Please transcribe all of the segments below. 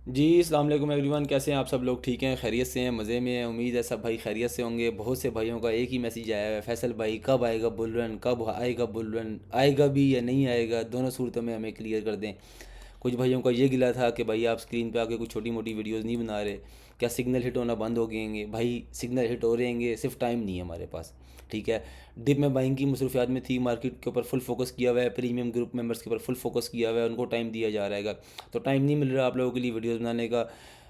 जी अस्सलाम वालेकुम एवरीवन, कैसे हैं आप सब लोग? ठीक हैं, खैरियत से हैं, मज़े में हैं। उम्मीद है सब भाई खैरियत से होंगे। बहुत से भाइयों का एक ही मैसेज आया है, फैसल भाई कब आएगा बुल रन, कब आएगा बुल रन, आएगा भी या नहीं आएगा, दोनों सूरतों में हमें क्लियर कर दें। कुछ भाइयों का ये गिला था कि भाई आप स्क्रीन पे आके कुछ छोटी मोटी वीडियोस नहीं बना रहे, क्या सिग्नल हिट होना बंद हो गएंगे? भाई सिग्नल हिट हो रहेंगे, सिर्फ टाइम नहीं है हमारे पास। ठीक है, डिप में बाइंग की मसरूफियात में थी, मार्केट के ऊपर फुल फोकस किया हुआ है, प्रीमियम ग्रुप मेंबर्स के ऊपर फुल फोकस किया हुआ है, उनको टाइम दिया जा रहा है। तो टाइम नहीं मिल रहा आप लोगों के लिए वीडियोस बनाने का,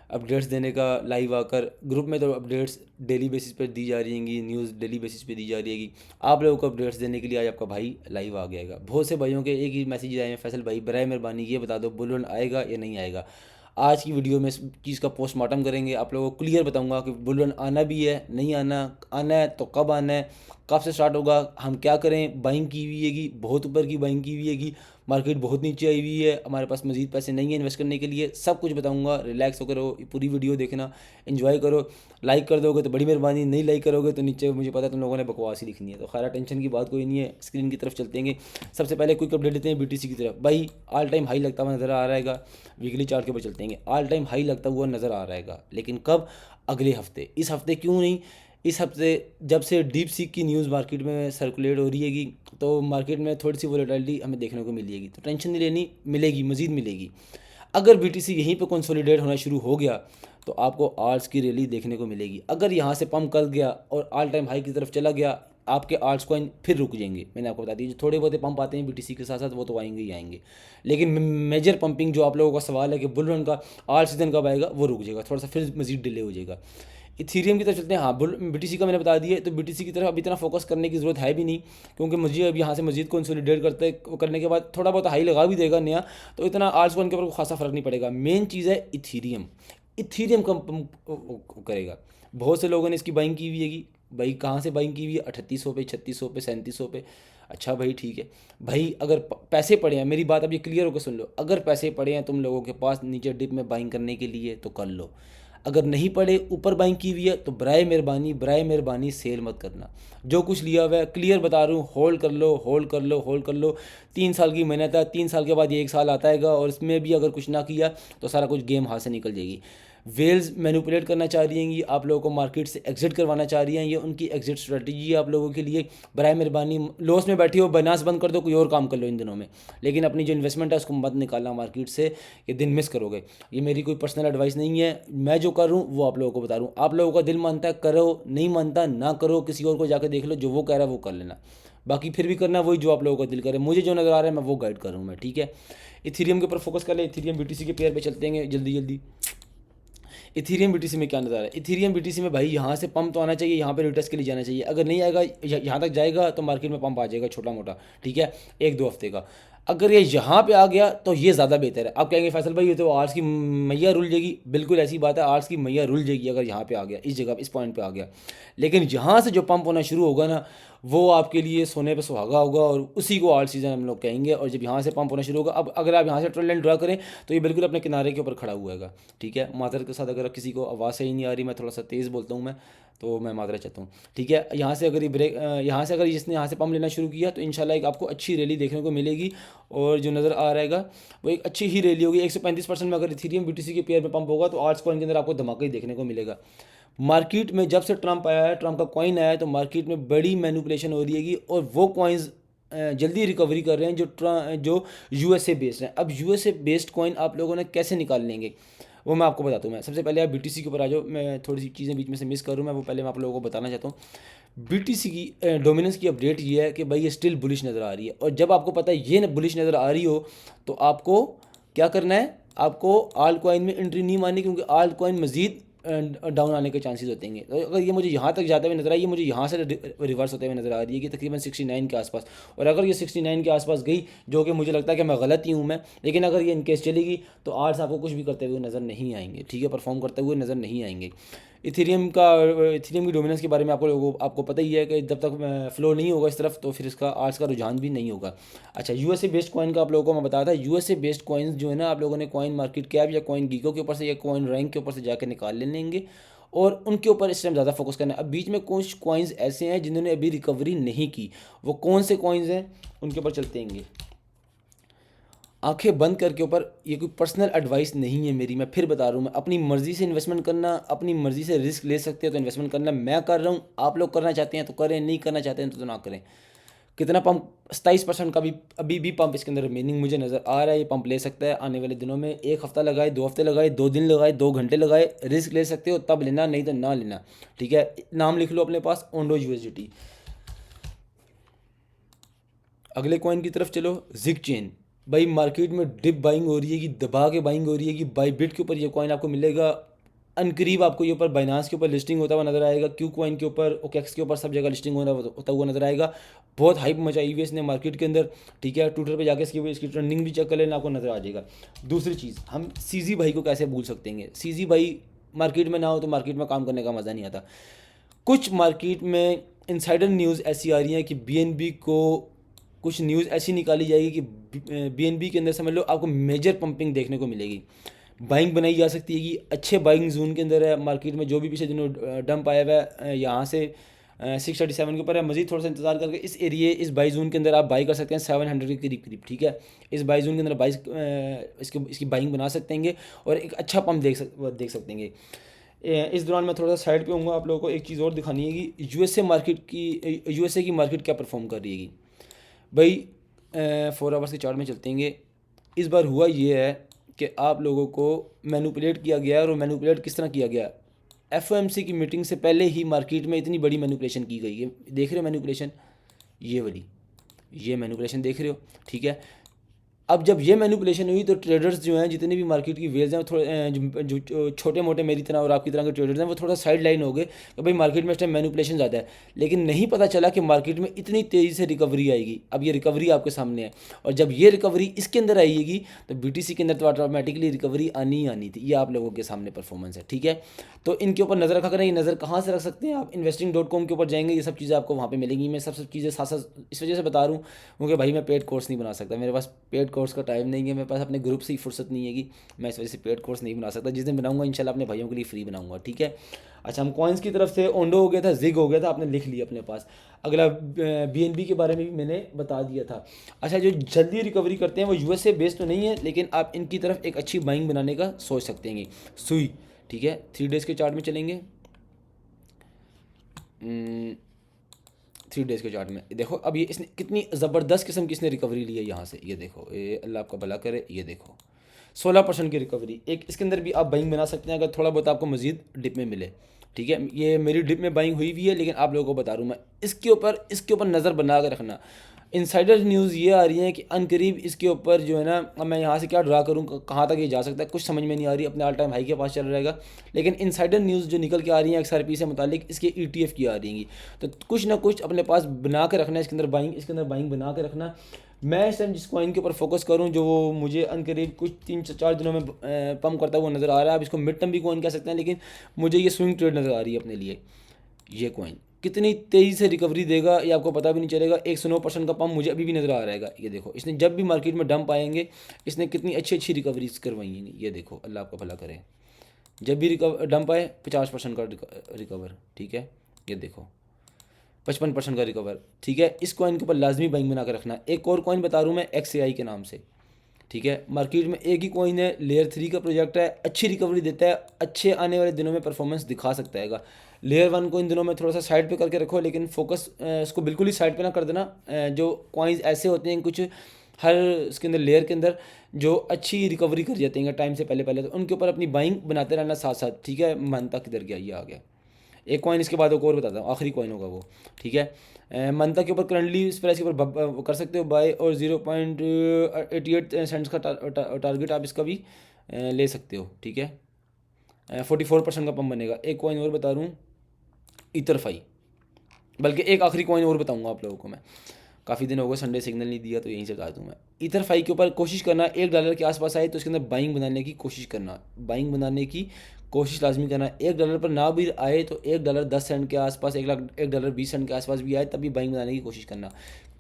अपडेट्स देने का। लाइव आकर ग्रुप में तो अपडेट्स डेली बेसिस पे दी जा रही हैं, न्यूज़ डेली बेसिस पे दी जा रही है। आप लोगों को अपडेट्स देने के लिए आज आपका भाई लाइव आ गएगा। बहुत से भाइयों के एक ही मैसेज आए हैं, फैसल भाई बराए मेहरबानी ये बता दो बुल रन आएगा या नहीं आएगा। आज की वीडियो में इस चीज़ का पोस्टमार्टम करेंगे, आप लोगों को क्लियर बताऊंगा कि बुल रन आना भी है, नहीं आना, आना है तो कब आना है, कब से स्टार्ट होगा, हम क्या करें। बाइंग की हुई है, बहुत ऊपर की बाइंग की हुई है, मार्केट बहुत नीचे आई हुई है, हमारे पास मजीद पैसे नहीं है इन्वेस्ट करने के लिए। सब कुछ बताऊंगा, रिलैक्स होकर रहो, पूरी वीडियो देखना, एंजॉय करो। लाइक कर दोगे तो बड़ी मेहरबानी, नहीं लाइक करोगे तो नीचे मुझे पता है तुम लोगों ने बकवास ही लिखनी है। तो खैर टेंशन की बात कोई नहीं है, स्क्रीन की तरफ चलते हैं। सबसे पहले क्विक अपडेट देते हैं बीटीसी की तरफ। भाई ऑल टाइम हाई लगता हुआ नज़र आ रहा है, वीकली चार्ट के ऊपर चलते हैं, ऑल टाइम हाई लगता हुआ नज़र आ रहा है, लेकिन कब? अगले हफ्ते। इस हफ्ते क्यों नहीं? इस हफ्ते जब से डीप सीक की न्यूज़ मार्केट में सर्कुलेट हो रही है, तो मार्केट में थोड़ी सी वोलेटिलिटी हमें देखने को मिलेगी, तो टेंशन नहीं लेनी, मिलेगी, मज़ीद मिलेगी। अगर बीटीसी यहीं पर कंसोलिडेट होना शुरू हो गया तो आपको आर्ट्स की रैली देखने को मिलेगी। अगर यहाँ से पंप कर गया और ऑल टाइम हाई की तरफ चला गया, आपके आर्ट्स कॉइन फिर रुक जाएंगे। मैंने आपको बता दिया, जो थोड़े बहुत पंप आते हैं बीटीसी के साथ साथ वो तो आएंगे ही आएंगे, लेकिन मेजर पंपिंग जो आप लोगों का सवाल है कि बुल रन का आर्ट सीजन कब आएगा, वो रुक जाएगा, थोड़ा सा फिर मजीद डिले हो जाएगा। इथीरियम की तरफ चलते हैं। हाँ, बीटीसी का मैंने बता दिया, तो बीटीसी की तरफ अभी इतना फोकस करने की ज़रूरत है भी नहीं, क्योंकि मुझे अब यहाँ से मजीद कंसोलिडेट करने के बाद थोड़ा बहुत हाई लगा भी देगा नया, तो इतना आर्ट्स वन के ऊपर खासा फ़र्क नहीं पड़ेगा। मेन चीज़ है इथीरियम, इथीरियम कम करेगा। बहुत से लोगों ने इसकी बाइंग की हुई है। भाई कहाँ से बाइंग की हुई है? 3800 पे, 3600 पे, 3700 पे। अच्छा भाई ठीक है। भाई अगर पैसे पड़े हैं, मेरी बात अब ये क्लियर होकर सुन लो, अगर पैसे पड़े हैं तुम लोगों के पास नीचे डिप में बाइंग करने के लिए तो कर लो। अगर नहीं पड़े, ऊपर बाइंग की हुई है, तो बराए मेहरबानी सेल मत करना। जो कुछ लिया हुआ है क्लियर बता रहा हूँ, होल्ड कर लो, होल्ड कर लो, होल्ड कर लो। 3 साल की मेहनत है, 3 साल के बाद ये 1 साल आता है, और इसमें भी अगर कुछ ना किया तो सारा कुछ गेम हाथ से निकल जाएगी। वेल्स मैनिपुलेट करना चाह रही हैं, ये आप लोगों को मार्केट से एग्जिट करवाना चाह रही हैं, ये उनकी एग्जिट स्ट्रेटजी है आप लोगों के लिए। बराए मेहरबानी लॉस में बैठी हो, बनास बंद कर दो, कोई और काम कर लो इन दिनों में, लेकिन अपनी जो इन्वेस्टमेंट है उसको मत निकालना मार्केट से, ये दिन मिस करोगे। ये मेरी कोई पर्सनल एडवाइस नहीं है, मैं जो कर रहा हूँ वो आप लोगों को बता रहा हूँ। आप लोगों का दिल मानता है करो, नहीं मानता ना करो, किसी और को जाकर देख लो, जो वो कह रहा है वो कर लेना। बाकी फिर भी करना वही जो आप लोगों का दिल करे, मुझे जो नज़र आ रहा है मैं वो गाइड कर रहा हूँ मैं, ठीक है। इथीरियम के ऊपर फोकस कर ले, इथीरियम बीटीसी के पेयर पे चलते हैं जल्दी जल्दी। इथीरियम बीटीसी में क्या नज़र आ रहा है? इथीरियम बीटीसी में भाई यहाँ से पंप तो आना चाहिए, यहाँ पे रिटेस्ट के लिए जाना चाहिए। अगर नहीं आएगा, यहाँ तक जाएगा तो मार्केट में पंप आ जाएगा छोटा मोटा, ठीक है, 1-2 हफ्ते का। अगर ये यहाँ पे आ गया तो ये ज़्यादा बेहतर है। आप कहेंगे फैसल भाई ये तो आर्ट्स की मैया रुल जाएगी, बिल्कुल ऐसी बात है, आर्ट्स की मैया रुल जाएगी अगर यहाँ पे आ गया, इस जगह इस पॉइंट पे आ गया। लेकिन यहाँ से जो पंप होना शुरू होगा ना, वो आपके लिए सोने पे सुहागा होगा, और उसी को आर्ट सीजन हम लोग कहेंगे। और जब यहाँ से पंप होना शुरू होगा, अब अगर आप यहाँ से ट्रेल लाइन ड्रा करें तो ये बिल्कुल अपने किनारे के ऊपर खड़ा हुआ है, ठीक है। माजरत के साथ अगर किसी को आवाज़ सही नहीं आ रही, मैं थोड़ा सा तेज़ बोलता हूँ मैं, तो मैं माजरत चाहता हूँ, ठीक है। यहाँ से अगर ये ब्रेक, यहाँ से अगर जिसने यहाँ से पंप लेना शुरू किया तो इंशाल्लाह एक आपको अच्छी रैली देखने को मिलेगी, और जो नज़र आ रहेगा वो एक अच्छी ही रैली होगी। 135% में अगर इथीरियम बीटीसी के पेयर में पंप होगा तो आर्ट्स कॉइन के अंदर आपको धमाका ही देखने को मिलेगा। मार्केट में जब से ट्रंप आया है, ट्रंप का कॉइन आया है, तो मार्केट में बड़ी मैनिपुलेशन हो रही है, और वो कॉइन्स जल्दी रिकवरी कर रहे हैं जो यूएसए बेस्ड हैं। अब यूएसए बेस्ड कॉइन आप लोगों ने कैसे निकाल लेंगे वो मैं आपको बताता हूँ। मैं सबसे पहले आप बीटीसी के ऊपर आ जाओ, मैं थोड़ी सी चीज़ें बीच में से मिस करूँ, मैं वो पहले मैं आप लोगों को बताना चाहता हूँ। बीटीसी की डोमिनेंस की अपडेट ये है कि भाई ये स्टिल बुलिश नज़र आ रही है, और जब आपको पता है ये बुलिश नज़र आ रही हो तो आपको क्या करना है? आपको आल्ट कॉइन में एंट्री नहीं मारनी, क्योंकि आल्ट कॉइन मजीद डाउन आने के चांसेस होते हैं। तो अगर ये मुझे यहाँ तक जाते हुए नजर आई, ये मुझे यहाँ से रिवर्स होते हुए नजर आ रही है कि तकरीबन 69 के आसपास, और अगर ये 69 के आसपास गई, जो कि मुझे लगता है कि मैं गलत ही हूँ मैं, लेकिन अगर ये इनकेस चलेगी तो आर्ट्स आपको कुछ भी करते हुए नज़र नहीं आएंगे, ठीक है, परफॉर्म करते हुए नज़र नहीं आएंगे। इथेरियम की डोमिनेंस के बारे में आपको पता ही है कि जब तक फ्लो नहीं होगा इस तरफ तो फिर इसका आर्ट्स का रुझान भी नहीं होगा। अच्छा, यूएसए बेस्ड कॉइन का आप लोगों को मैं बताया था। यूएसए बेस्ड कॉइन्स जो है ना, आप लोगों ने कॉइन मार्केट कैप या कॉइन गीको के ऊपर से या कॉइन रैंक के ऊपर से जाकर निकाल लेंगे, और उनके ऊपर इस टाइम ज़्यादा फोकस करना है। अब बीच में कुछ कॉइन्स ऐसे हैं जिन्होंने अभी रिकवरी नहीं की, वो कौन से कॉइन्स हैं उनके ऊपर चलते हैं। आंखें बंद करके ऊपर, ये कोई पर्सनल एडवाइस नहीं है मेरी, मैं फिर बता रहा हूँ, मैं अपनी मर्ज़ी से इन्वेस्टमेंट करना, अपनी मर्ज़ी से रिस्क ले सकते हो तो इन्वेस्टमेंट करना, मैं कर रहा हूँ, आप लोग करना चाहते हैं तो करें, नहीं करना चाहते हैं तो ना करें। कितना पंप, 27% का भी अभी भी पंप इसके अंदर रिमेनिंग मुझे नज़र आ रहा है। ये पंप ले सकता है आने वाले दिनों में, 1 हफ्ता लगाए, 2 हफ्ते लगाए, 2 दिन लगाए, 2 घंटे लगाए, रिस्क ले सकते हो तब लेना, नहीं तो ना लेना। ठीक है, नाम लिख लो अपने पास, ओंडो यूएसडीटी। अगले कॉइन की तरफ चलो, जिग चेन। भाई मार्केट में डिप बाइंग हो रही है कि दबा के बाइंग हो रही है कि बाई बिट के ऊपर ये कॉइन आपको मिलेगा। अनकरीब आपको ये ऊपर बाइनांस के ऊपर लिस्टिंग होता हुआ नजर आएगा, क्यू कॉइन के ऊपर, ओकेक्स के ऊपर, सब जगह लिस्टिंग होता हुआ नजर आएगा। बहुत हाइप मचाई हुई है इसने मार्केट के अंदर। ठीक है, ट्विटर पे जाके इसकी ट्रेंडिंग भी चेक कर लेना, आपको नजर आ जाएगा। दूसरी चीज़, हम सीजी भाई को कैसे भूल सकते हैं। सीजी भाई मार्केट में ना हो तो मार्केट में काम करने का मज़ा नहीं आता। कुछ मार्केट में इनसाइडर न्यूज़ ऐसी आ रही हैं कि बीएनबी को कुछ न्यूज़ ऐसी निकाली जाएगी कि बीएनबी के अंदर समझ लो आपको मेजर पंपिंग देखने को मिलेगी। बाइंग बनाई जा सकती है कि अच्छे बाइंग जोन के अंदर है मार्केट में, जो भी पिछले दिनों डंप आया हुआ है यहाँ से 637 के ऊपर है। मजीद थोड़ा सा इंतजार करके इस एरिए, इस बाई जोन के अंदर आप बाई कर सकते हैं 700 के करीब करीब। ठीक है, इस बाई जोन के अंदर इसकी बाइंग बना सकते हैं और एक अच्छा पंप देख सकते हैं। इस दौरान मैं थोड़ा सा साइड पे हूँगा, आप लोगों को एक चीज़ और दिखानी है कि यूएसए की मार्केट क्या परफॉर्म कर रही है भाई। 4 आवर्स के चार्ट में चलते हैं। इस बार हुआ ये है कि आप लोगों को मैनिपुलेट किया गया है, और मैनिपुलेट किस तरह किया गया। एफओएमसी की मीटिंग से पहले ही मार्केट में इतनी बड़ी मैनिपुलेशन की गई है। देख रहे हो मैनिपुलेशन, ये वाली, ये मैनिपुलेशन देख रहे हो। ठीक है, अब जब ये मैनिपुलेशन हुई तो ट्रेडर्स जो हैं, जितने भी मार्केट की वेल्स हैं, थोड़े जो छोटे मोटे मेरी तरह और आपकी तरह के ट्रेडर्स हैं, वो थोड़ा साइड लाइन हो गए कि भाई मार्केट में इस टाइम मैनिपुलेशन ज़्यादा है। लेकिन नहीं पता चला कि मार्केट में इतनी तेज़ी से रिकवरी आएगी। अब ये रिकवरी आपके सामने है, और जब ये रिकवरी इसके अंदर आएगी तो बीटीसी के अंदर तो ऑटोमेटिकली रिकवरी आनी ही आनी थी। ये आप लोगों के सामने परफॉर्मेंस है। ठीक है, तो इनके ऊपर नज़र रखा करें। ये नज़र कहाँ से रख सकते हैं आप, investing.com के ऊपर जाएंगे, ये सब चीज़ें आपको वहाँ पे मिलेंगी। मैं सब चीज़ें साथ साथ इस वजह से बता रहा हूँ क्योंकि भाई मैं पेड कोर्स नहीं बना सकता, मेरे पास पेड कोर्स का टाइम नहीं है, मेरे पास अपने ग्रुप से ही फुर्सत नहीं है कि मैं इस वजह से पेड कोर्स नहीं बना सकता। जिस दिन बनाऊंगा इंशाल्लाह अपने भाइयों के लिए फ्री बनाऊंगा। ठीक है, अच्छा, हम कॉइन्स की तरफ से ओंडो हो गया था, जिग हो गया था, आपने लिख लिया अपने पास। अगला बीएनबी के बारे में भी मैंने बता दिया था। अच्छा, जो जल्दी रिकवरी करते हैं वो यूएसए बेस्ड तो नहीं है, लेकिन आप इनकी तरफ एक अच्छी बाइंग बनाने का सोच सकते हैं। सुई, ठीक है, 3 डेज़ के चार्ट में चलेंगे। 3 डेज़ के चार्ट में देखो, अब ये इसने कितनी ज़बरदस्त किस्म की इसने रिकवरी ली है यहाँ से। ये देखो, ये अल्लाह आपका भला करे, ये देखो 16% की रिकवरी। एक इसके अंदर भी आप बाइंग बना सकते हैं अगर थोड़ा बहुत आपको मजीद डिप में मिले। ठीक है, ये मेरी डिप में बाइंग हुई हुई है, लेकिन आप लोगों को बता रहा हूँ मैं, इसके ऊपर नज़र बना कर रखना। इनसाइडर न्यूज़ ये आ रही है कि अनकरीब इसके ऊपर जो है ना, अब मैं यहाँ से क्या ड्रा करूँ, कहाँ तक ये जा सकता है, कुछ समझ में नहीं आ रही। अपने ऑल टाइम हाई के पास चल रहेगा, लेकिन इनसाइडर न्यूज़ जो निकल के आ रही है एक्सआरपी से मुतालिक, इसके ईटीएफ की आ रही हैं। तो कुछ ना कुछ अपने पास बना के रखना है, इसके अंदर बाइंग बना के रखना। मैं इस टाइम जिस कॉइन के ऊपर फोकस करूँ, जो वो मुझे अनकरीब कुछ 3-4 दिनों में पम्प करता हुआ नज़र आ रहा है। आप इसको मिड टर्म भी कॉइन कह सकते हैं, लेकिन मुझे ये स्विंग ट्रेड नज़र आ रही है अपने लिए। ये कॉइन कितनी तेज़ी से रिकवरी देगा ये आपको पता भी नहीं चलेगा। 109% का पम्प मुझे अभी भी नज़र आ रहेगा। ये देखो, इसने जब भी मार्केट में डंप आएंगे, इसने कितनी अच्छी अच्छी रिकवरीज करवाई हैं। ये देखो, अल्लाह आपका भला करे, जब भी डंप आए 50% का रिकवर। ठीक है, ये देखो 55% का रिकवर। ठीक है, इस कॉइन के ऊपर लाजमी बाइंग बना कर रखना। एक और कॉइन बता रहा हूँ मैं, XAI के नाम से। ठीक है, मार्केट में एक ही कॉइन है, लेयर 3 का प्रोजेक्ट है, अच्छी रिकवरी देता है, अच्छे आने वाले दिनों में परफॉर्मेंस दिखा सकता है। लेयर 1 को इन दिनों में थोड़ा सा साइड पे करके रखो, लेकिन फोकस इसको बिल्कुल ही साइड पे ना कर देना। जो कॉइन्स ऐसे होते हैं कुछ हर इसके अंदर लेयर के अंदर जो अच्छी रिकवरी कर जाते हैं टाइम से पहले पहले, तो उनके ऊपर अपनी बाइंग बनाते रहना साथ साथ। ठीक है, मनता किधर गया, ये आ गया एक कॉइन, इसके बाद एक और बताता हूँ, आखिरी कॉइन होगा वो। ठीक है, मनता के ऊपर करंटली इस प्राइस के ऊपर कर सकते हो बाय, और 0.88 सेंट्स का टारगेट आप इसका भी ले सकते हो। ठीक है, 44% का पंप बनेगा। एक कॉइन और बता रहा हूँ, इथरफाई, बल्कि एक आखिरी कॉइन और बताऊँगा आप लोगों को मैं। काफ़ी दिन हो गए संडे सिग्नल नहीं दिया, तो यहीं से बता दूँ मैं। इथरफाई के ऊपर कोशिश करना, $1 के आसपास आए तो इसके अंदर बाइंग बनाने की कोशिश करना, बाइंग बनाने की कोशिश लाजमी करना। $1 पर ना भी आए तो $1.10 के आसपास, $1.20 के आसपास भी आए तब भी बाइंग बनाने की कोशिश करना।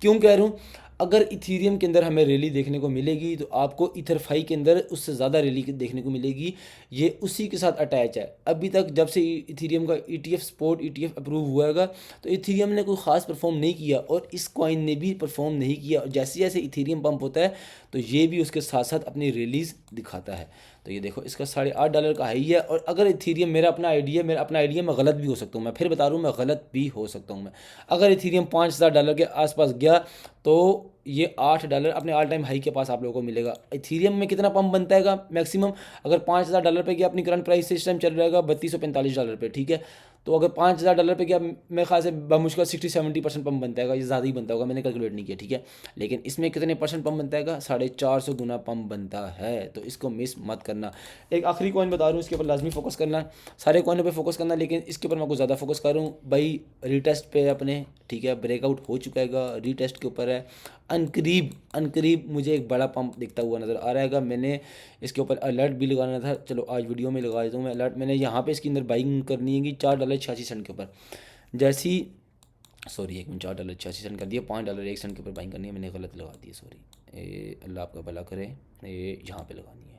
क्यों कह रहा हूँ, अगर इथीरियम के अंदर हमें रैली देखने को मिलेगी तो आपको इथरफाई के अंदर उससे ज़्यादा रैली देखने को मिलेगी। ये उसी के साथ अटैच है। अभी तक जब से इथीरियम का ETF स्पॉट ETF अप्रूव हुआ है तो इथीरियम ने कोई ख़ास परफॉर्म नहीं किया और इस कॉइन ने भी परफॉर्म नहीं किया। और जैसे जैसे इथीरियम पंप होता है तो ये भी उसके साथ साथ अपनी रिलीज़ दिखाता है। तो ये देखो इसका $8.5 का हाई है। और अगर इथीरियम, मेरा अपना आइडिया, मैं गलत भी हो सकता हूँ, मैं फिर बता रहा हूँ मैं गलत भी हो सकता हूँ। मैं अगर इथीरियम $5,000 के आसपास गया तो ये $8 अपने ऑल टाइम हाई के पास आप लोगों को मिलेगा। इथीरियम में कितना पंप बनता है मैक्सिमम, अगर $5,000 पे गया, अपनी करंट प्राइस से इस टाइम चल रहेगा $3245 पे, ठीक है। तो अगर $5,000 पे गया, मेरे ख्याल से बमुश्किल 60-70% पंप बनता है। ये ज़्यादा ही बनता होगा, मैंने कैलकुलेट नहीं किया, ठीक है। लेकिन इसमें कितने परसेंट पंप बनता है? 450 गुना पंप बनता है। तो इसको मिस मत करना। एक आखिरी कॉइन बता रहा हूँ, इसके ऊपर लाजमी फोकस करना, सारे कॉइनों पे फोकस करना, लेकिन इसके ऊपर मैं कुछ ज़्यादा फोकस कर रहा हूँ भाई। रीटेस्ट पे अपने, ठीक है, ब्रेकआउट हो चुका है, रीटेस्ट के ऊपर है। अनकरीब मुझे एक बड़ा पंप दिखता हुआ नज़र आ रहा है। मैंने इसके ऊपर अलर्ट भी लगाना था, चलो आज वीडियो में लगा देता हूँ मैं अलर्ट। मैंने यहाँ पे इसके अंदर बाइंग करनी है कि $4.86 के ऊपर, जैसी, सॉरी एक मिनट, $4.86 कर दिया, $5.01 के ऊपर बाइंग करनी है, मैंने गलत लगा दी, सॉरी। अल्लाह आपका भला करे। ये यहाँ पे लगानी है,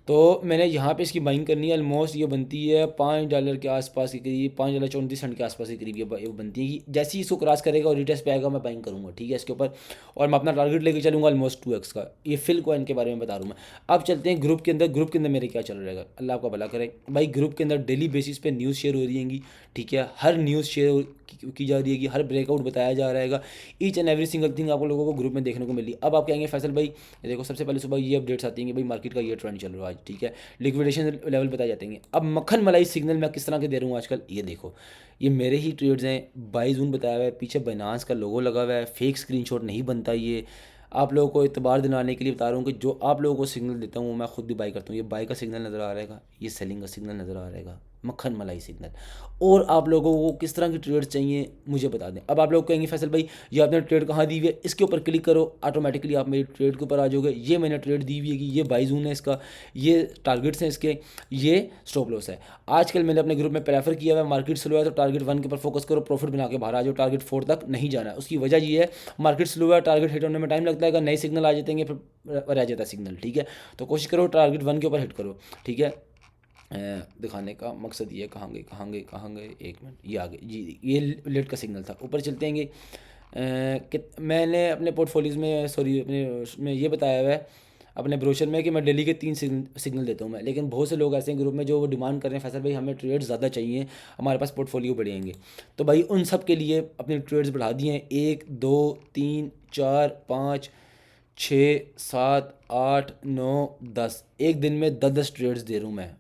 तो मैंने यहाँ पे इसकी बाइंग करनी है। ऑलमोस्ट ये बनती है $5 के आसपास के करीब, $5.34 के आसपास के करीब ये बनती है कि जैसे ही इसको क्रॉस करेगा और रिटेस्ट पे आएगा मैं बाइंग करूँगा, ठीक है, इसके ऊपर। और मैं अपना टारगेट लेके चलूँगा ऑलमोस्ट 2x का। ये फिल कॉइन के बारे में बता रहा हूँ मैं। अब चलते हैं ग्रुप के अंदर। ग्रुप के अंदर मेरे क्या चल रहेगा, अल्लाह आपका भला करे भाई। ग्रुप के अंदर डेली बेसिस पे न्यूज़ शेयर हो रही हैंगी, ठीक है। हर न्यूज़ शेयर की जा रही है कि हर ब्रेकआउट बताया जा रहा है। Each and every single thing आप लोगों को ग्रुप में देखने को मिली। अब आप कहेंगे फैसल भाई ये देखो, सबसे पहले सुबह ये अपडेट्स आती हैं कि भाई मार्केट का ये ट्रेंड चल रहा है आज, ठीक है, लिक्विडेशन लेवल बताए जाते हैं। अब मक्खन मलाई सिग्नल मैं किस तरह के दे रहा हूँ आजकल, ये देखो, ये मेरे ही ट्रेड्स हैं, बाई जून बताया हुआ है, पीछे बाइनांस का लोगो लगा हुआ है, फेक स्क्रीनशॉट नहीं बनता। ये आप लोगों को इतबार दिलाने के लिए बता रहा हूँ कि जो आप लोगों को सिग्नल देता हूँ मैं खुद भी बाई करता हूँ। ये बाई का सिग्नल नज़र आ रहेगा, ये सेलिंग का सिग्नल नज़र आ रहेगा, मक्खन मलाई सिग्नल। और आप लोगों को किस तरह की ट्रेड चाहिए मुझे बता दें। अब आप लोग कहेंगे फैसल भाई ये आपने ट्रेड कहाँ दी हुई है, इसके ऊपर क्लिक करो, ऑटोमेटिकली आप मेरी ट्रेड के ऊपर आ जाओगे। ये मैंने ट्रेड दी हुई है कि ये बाई जून है इसका, ये टारगेट्स हैं इसके, ये स्टॉप लॉस है। आजकल मैंने अपने ग्रुप में प्रेफर किया है, मार्केट स्लो है तो टारगेट 1 के ऊपर फोकस करो, प्रॉफिट बना के बाहर आ जाओ, टारगेट 4 तक नहीं जाना है। उसकी वजह ये है मार्केट स्लो है, टारगेट हिट होने में टाइम लगता है, नए सिग्नल आ जाते हैं फिर रह जाता है सिग्नल, ठीक है। तो कोशिश करो टारगेट 1 के ऊपर हिट करो, ठीक है। दिखाने का मकसद ये, कहाँ गए, एक मिनट, ये आ गए जी, ये लेट का सिग्नल था। ऊपर चलते हैं कि मैंने अपने पोर्टफोलियोज़ में, सॉरी अपने में ये बताया हुआ है अपने ब्रोशर में कि मैं डेली के 3 सिग्नल देता हूँ मैं। लेकिन बहुत से लोग ऐसे हैं ग्रुप में जो वो डिमांड कर रहे हैं फैसल भाई हमें ट्रेड्स ज़्यादा चाहिए, हमारे पास पोर्टफोलियो बढ़ेंगे। तो भाई उन सब के लिए अपने ट्रेड्स बढ़ा दिए हैं, 1 2 3 4 5 6 7 8 9 10, एक दिन में 10 ट्रेड्स दे रहा हूँ मैं।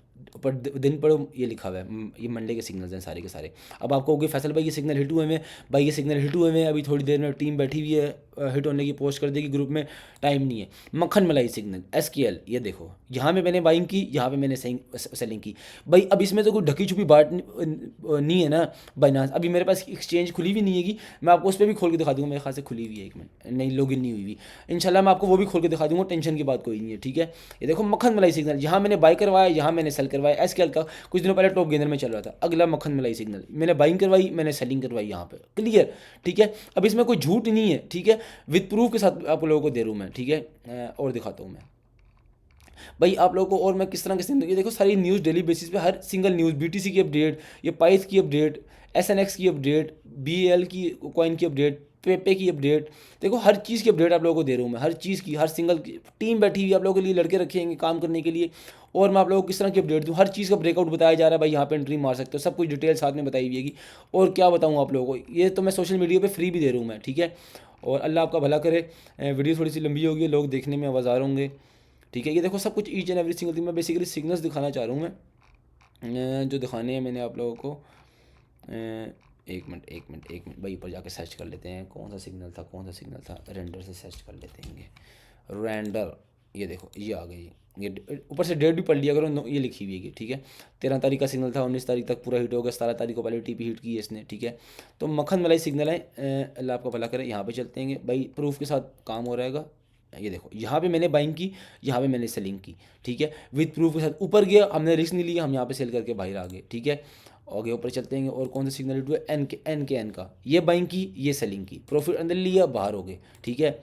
पर दिन पर ये लिखा हुआ है, ये मंडे के सिग्नल्स हैं सारे के सारे। अब आपको होगी फैसल भाई ये सिग्नल हिट हुए हैं, भाई ये सिग्नल हिट हुए हैं, अभी थोड़ी देर में टीम बैठी हुई है, हिट होने की पोस्ट कर देगी ग्रुप में, टाइम नहीं है। मक्खन मलाई सिग्नल SQL, ये देखो यहाँ पे मैंने बाइंग की, यहाँ पे मैंने सेलिंग की। भाई अब इसमें तो कोई ढकी छुपी बात नहीं है ना बाइनांस। अभी मेरे पास एक्सचेंज खुली भी नहीं है, मैं आपको उस पर भी खोल के दिखा दूँगा, मेरे ख्याल से खुली हुई है, एक मिनट, नहीं लॉगिन नहीं हुई हुई, इंशाल्लाह मैं आपको वो भी खोल के दिखा दूँगा, टेंशन की बात कोई नहीं है, ठीक है। ये देखो मक्खन मलाई सिग्नल, यहाँ मैंने बाई करवाया, यहाँ मैंने सेल करवाया। SQL का कुछ दिनों पहले टॉप गेंदर में चल रहा था, अगला मक्खन मलाई सिग्नल, मैंने बाइंग करवाई, मैंने सेलिंग करवाई, यहाँ पे क्लियर, ठीक है। अब इसमें कोई झूठ नहीं है, ठीक है, विद प्रूफ के साथ आप लोगों को दे रहा हूँ मैं, ठीक है। और दिखाता हूँ मैं भाई आप लोगों को, और मैं किस तरह ये देखो सारी न्यूज़ डेली बेसिस पे, हर सिंगल न्यूज़, BTC की अपडेट, ये पाइस की अपडेट, SNX की अपडेट, BAL की कॉइन की अपडेट, पेपे की अपडेट, देखो हर चीज़ की अपडेट आप लोगों को दे रहा हूँ मैं, हर चीज़ की, हर सिंगल टीम बैठी हुई आप लोगों के लिए, लड़के रखे हैं काम करने के लिए, और मैं आप लोगों को किस तरह की अपडेट दूँ, हर चीज़ का ब्रेकआउट बताया जा रहा है भाई, यहाँ पे एंट्री मार सकते हो, सब कुछ डिटेल साथ में बताई हुई है। और क्या बताऊँ आप लोगों को, ये तो मैं सोशल मीडिया पर फ्री भी दे रहा हूँ मैं, ठीक है। और अल्लाह आपका भला करे, वीडियो थोड़ी सी लंबी होगी, लोग देखने में आवाज़ आ रहे होंगे, ठीक है। ये देखो सब कुछ each and every single thing, मैं बेसिकली सिग्नल्स दिखाना चाह रहा हूँ मैं, जो दिखाने हैं मैंने आप लोगों को। एक मिनट भाई, ऊपर जाके सर्च कर लेते हैं कौन सा सिग्नल था, रेंडर से सर्च कर लेते हैं, रेंडर, ये देखो ये आ गई, ये ऊपर से डेट भी पढ़ लिया करो, ये लिखी हुई है, ठीक है। 13 तारीख का सिग्नल था, 19 तारीख तक पूरा हिट हो गया, 17 तारीख को पहले TP हिट की है इसने, ठीक है। तो मक्खन मलाई सिग्नल है, अल्लाह आपको भला करे। यहाँ पे चलते हैं भाई, प्रूफ के साथ काम हो रहेगा। ये देखो यहाँ पे मैंने बाइंग की, यहाँ पे मैंने सेलिंग की, ठीक है, विद प्रूफ के साथ ऊपर गया, हमने रिस्क नहीं लिया, हम यहाँ पे सेल करके बाहर आ गए, ठीक है। आगे ऊपर चलते हैं और कौन सा सिग्नल हिट हुआ, एन का, ये बाइंग की, ये सेलिंग की, प्रॉफिट अंदर लिया बाहर हो गए, ठीक है।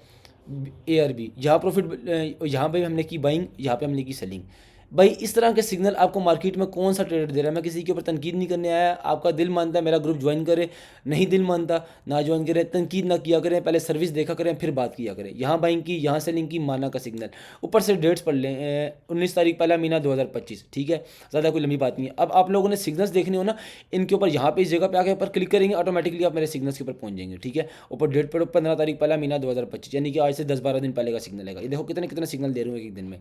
ARB यहाँ प्रॉफिट, यहाँ पे हमने की बाइंग, यहाँ पे हमने की सेलिंग। भाई इस तरह के सिग्नल आपको मार्केट में कौन सा ट्रेडर दे रहा है। मैं किसी के ऊपर तनकीद नहीं करने आया, आपका दिल मानता है मेरा ग्रुप ज्वाइन करे, नहीं दिल मानता ना ज्वाइन करें, तनकीद ना किया करें, पहले सर्विस देखा करें फिर बात किया करें। यहाँ बाइंग की, यहाँ सेलिंग की, माना का सिग्नल, ऊपर से डेट्स पढ़ लें, 19 तारीख पहला महीना 2025, ठीक है, ज़्यादा कोई लंबी बात नहीं है। अब आप लोगों ने सिग्नल्स देखने हो ना, इनके ऊपर यहाँ पे इस जगह पे आके ऊपर क्लिक करेंगे, ऑटोमेटिकली आप मेरे सिग्नल्स के ऊपर पहुंच जाएंगे, ठीक है। ऊपर डेट पर 15 तारीख पहला महीना 2025, यानी कि आज से 10-12 दिन पहले का सिग्नल है। ये देखो कितने कितने सिग्नल दे रहे हो एक दिन में।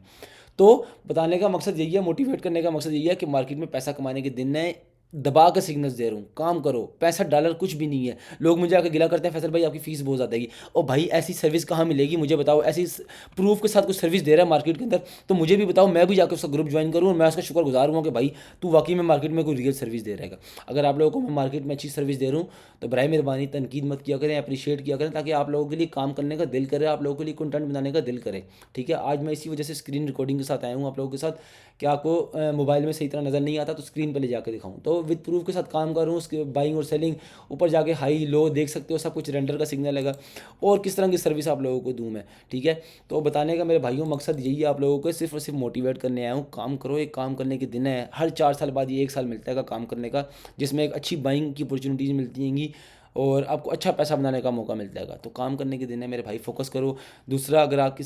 तो बताने का मकसद यही है, मोटिवेट करने का मकसद यही है कि मार्केट में पैसा कमाने के दिन है, दबा कर सिग्नल्स दे रहा हूँ, काम करो, पैसा डॉलर कुछ भी नहीं है। लोग मुझे आकर गिला करते हैं, फैसल भाई आपकी फीस बहुत ज़्यादा है। और भाई ऐसी सर्विस कहाँ मिलेगी मुझे बताओ, ऐसी प्रूफ के साथ कुछ सर्विस दे रहा है मार्केट के अंदर, तो मुझे भी बताओ, मैं भी जाकर उसका ग्रुप ज्वाइन करूँ और मैं उसका शुक्रगुजार हूँ कि भाई तू वाकई में मार्केट में कोई रियल सर्विस दे रहेगा। अगर आप लोगों को मैं मार्केट में अच्छी सर्विस दे रहा हूँ तो बराए मेहरबानी तनकीद मत किया करें, अप्रिशिएट किया करें, ताकि आप लोगों के लिए काम करने का दिल करे, आप लोगों के लिए कंटेंट बनाने का दिल करे, ठीक है। आज मैं इसी वजह से स्क्रीन रिकॉर्डिंग के साथ आया हूँ आप लोगों के साथ, कि आपको मोबाइल में सही तरह नज़र नहीं आता तो स्क्रीन पर ले जाकर दिखाऊँ, तो विद प्रूफ के साथ काम करूँ। उसके बाइंग और सेलिंग, ऊपर जाके हाई लो देख सकते हो, सब कुछ रेंडर का सिग्नल लगा, और किस तरह की सर्विस आप लोगों को दूँ मैं, ठीक है। तो बताने का मेरे भाइयों मकसद यही है, आप लोगों को सिर्फ और सिर्फ मोटिवेट करने आया हूँ। काम करो, एक काम करने के दिन है, हर 4 साल बाद ये 1 साल मिलता है काम करने का, जिसमें एक अच्छी बाइंग की अपॉर्चुनिटीज़ मिलती हैंगी और आपको अच्छा पैसा बनाने का मौका मिल जाएगा। तो काम करने के दिन है मेरे भाई, फोकस करो। दूसरा, अगर आप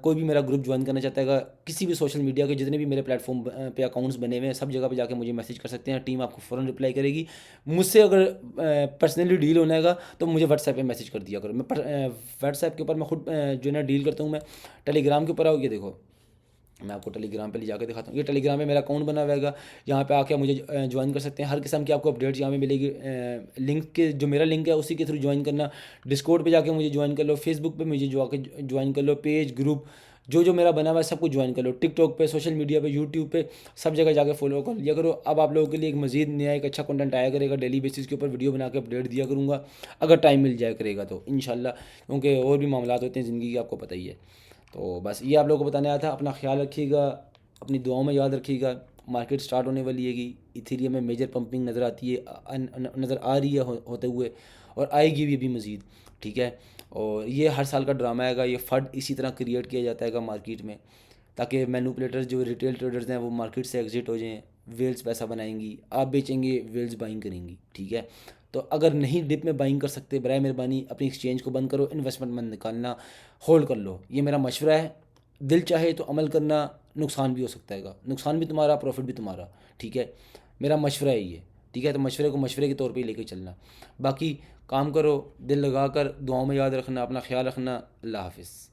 कोई भी मेरा ग्रुप ज्वाइन करना चाहता है, किसी भी सोशल मीडिया के जितने भी मेरे प्लेटफॉर्म पे अकाउंट्स बने हुए हैं, सब जगह पे जाके मुझे मैसेज कर सकते हैं, टीम आपको फ़ौरन रिप्लाई करेगी। मुझसे अगर पर्सनली डील होना है तो मुझे व्हाट्सएप पे मैसेज कर दिया करो। मैं व्हाट्सएप के ऊपर मैं खुद जो है ना डील करता हूँ। मैं टेलीग्राम के ऊपर आओ, ये देखो मैं आपको टेलीग्राम पे ले जाकर दिखाता हूँ। ये टेलीग्राम पे मेरा अकाउंट बना हुआ है, यहाँ पे आके मुझे ज्वाइन कर सकते हैं। हर किस्म की आपको अपडेट्स यहाँ पे मिलेगी। लिंक के जो मेरा लिंक है उसी के थ्रू ज्वाइन करना। डिस्कॉर्ड पे जाके मुझे ज्वाइन कर लो, फेसबुक पे मुझे जो आके ज्वाइन कर लो, पेज ग्रुप जो जो मेरा बना हुआ है सब कुछ ज्वाइन कर लो। टिकटॉक पे, सोशल मीडिया पे, यूट्यूब पे, सब जगह जाके फॉलो कर लिया करो। अब आप लोगों के लिए एक मजीद नया एक अच्छा कंटेंट आया करेगा, डेली बेसिस के ऊपर वीडियो बना के अपडेट दिया करूँगा, अगर टाइम मिल जाया करेगा तो इंशाल्लाह, क्योंकि और भी मामला होते हैं ज़िंदगी के, आपको पता ही है। तो बस ये आप लोगों को बताने आया था। अपना ख्याल रखिएगा, अपनी दुआओं में याद रखिएगा। मार्केट स्टार्ट होने वाली है, इथेरियम में मेजर पंपिंग नज़र आती है, नज़र आ रही है होते हुए, और आएगी भी मज़ीद, ठीक है। और ये हर साल का ड्रामा है, ये फंड इसी तरह क्रिएट किया जाता है मार्केट में, ताकि मैनिपुलेटर्स जो रिटेल ट्रेडर्स हैं वो मार्केट से एग्जिट हो जाएं। वेल्स पैसा बनाएंगी, आप बेचेंगे, वेल्स बाइंग करेंगी, ठीक है। तो अगर नहीं डिप में बाइंग कर सकते, बराए मेहरबानी अपनी एक्सचेंज को बंद करो, इन्वेस्टमेंट मत निकालना, होल्ड कर लो। ये मेरा मशवरा है। दिल चाहे तो अमल करना, नुकसान भी हो सकता है, नुकसान भी तुम्हारा, प्रॉफिट भी तुम्हारा, ठीक है। मेरा मशवरा है ये, ठीक है। तो मशवरे को मशवरे के तौर पे ही लेके चलना। बाकी काम करो, दिल लगा कर, दुआओं में याद रखना, अपना ख्याल रखना। अल्लाह हाफिज़।